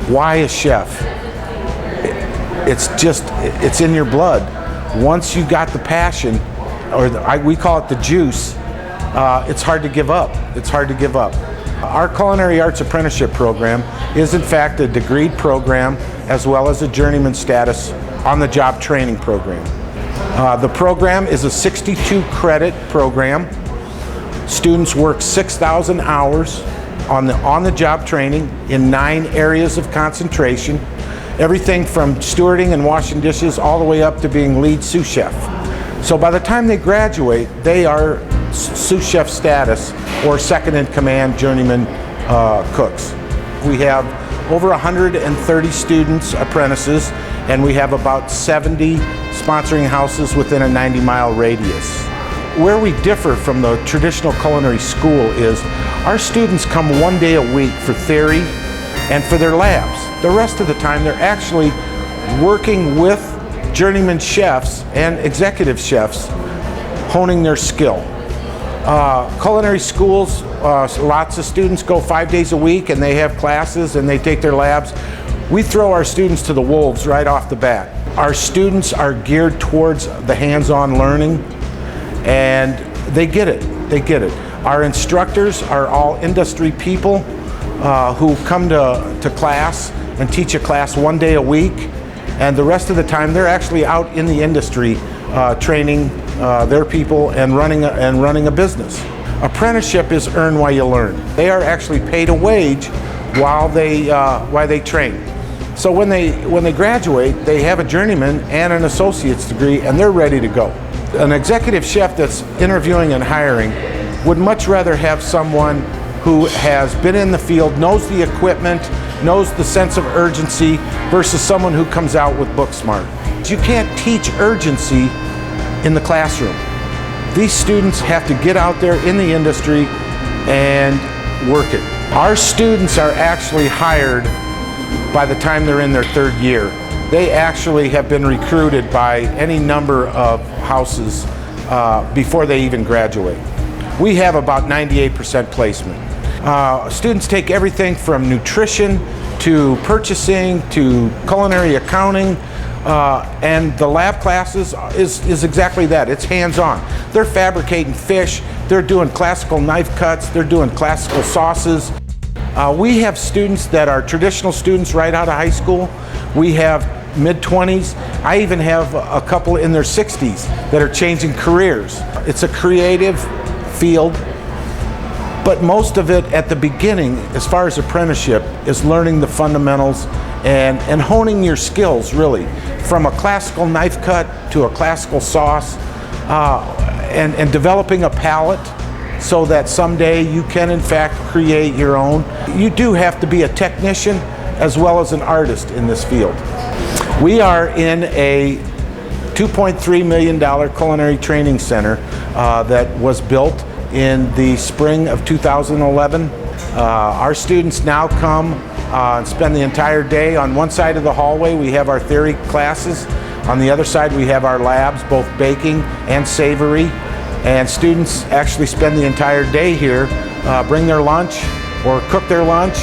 Why a chef? It's in your blood. Once you got the passion, we call it the juice, it's hard to give up. It's hard to give up. Our Culinary Arts Apprenticeship Program is in fact a degreed program as well as a journeyman status on-the-job training program. The program is a 62 credit program. Students work 6,000 hours on the on-the-job training in 9 areas of concentration. Everything from stewarding and washing dishes all the way up to being lead sous chef. So by the time they graduate, they are sous chef status or second in command journeyman cooks. We have over 130 students, apprentices, and we have about 70 sponsoring houses within a 90-mile radius. Where we differ from the traditional culinary school is our students come 1 day a week for theory and for their labs. The rest of the time they're actually working with journeyman chefs and executive chefs, honing their skill. Culinary schools, lots of students go 5 days a week and they have classes and they take their labs. We throw our students to the wolves right off the bat. Our students are geared towards the hands-on learning and they get it, they get it. Our instructors are all industry people who come to class and teach a class 1 day a week, and the rest of the time they're actually out in the industry training their people and running a business. Apprenticeship is earn while you learn. They are actually paid a wage while they train. So when they graduate, they have a journeyman and an associate's degree, and they're ready to go. An executive chef that's interviewing and hiring would much rather have someone who has been in the field, knows the equipment, knows the sense of urgency, versus someone who comes out with book smart. You can't teach urgency in the classroom. These students have to get out there in the industry and work it. Our students are actually hired by the time they're in their 3rd year. They actually have been recruited by any number of houses before they even graduate. We have about 98% placement. Students take everything from nutrition to purchasing to culinary accounting, and the lab classes is exactly that. It's hands-on. They're fabricating fish, they're doing classical knife cuts, they're doing classical sauces. We have students that are traditional students right out of high school. We have mid-20s. I even have a couple in their 60s that are changing careers. It's a creative field, but most of it at the beginning, as far as apprenticeship, is learning the fundamentals and honing your skills, really, from a classical knife cut to a classical sauce, and developing a palate so that someday you can in fact create your own. You do have to be a technician as well as an artist in this field. We are in a $2.3 million culinary training center that was built in the spring of 2011. Our students now come and spend the entire day. On one side of the hallway we have our theory classes. On the other side we have our labs, both baking and savory. And students actually spend the entire day here, bring their lunch or cook their lunch,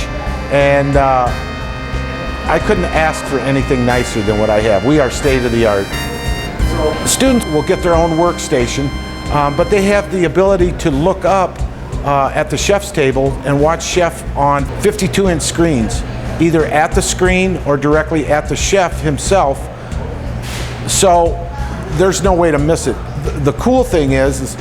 and I couldn't ask for anything nicer than what I have. We are state of the art. Students will get their own workstation, but they have the ability to look up at the chef's table and watch chef on 52-inch screens, either at the screen or directly at the chef himself. So there's no way to miss it. The cool thing is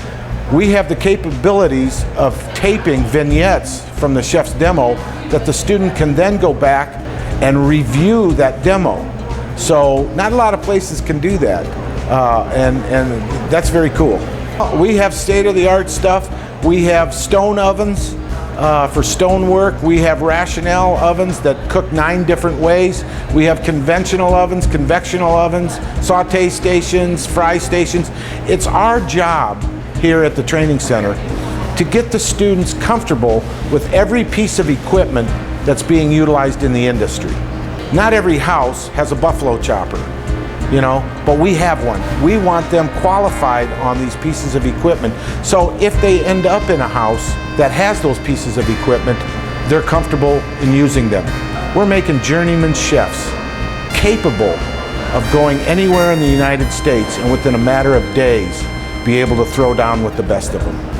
we have the capabilities of taping vignettes from the chef's demo that the student can then go back and review that demo. So not a lot of places can do that, and that's very cool. We have state-of-the-art stuff. We have stone ovens for stonework. We have Rationale ovens that cook 9 different ways. We have conventional ovens, convectional ovens, saute stations, fry stations. It's our job here at the training center to get the students comfortable with every piece of equipment that's being utilized in the industry. Not every house has a buffalo chopper, you know, but we have one. We want them qualified on these pieces of equipment, so if they end up in a house that has those pieces of equipment, they're comfortable in using them. We're making journeyman chefs capable of going anywhere in the United States and within a matter of days be able to throw down with the best of them.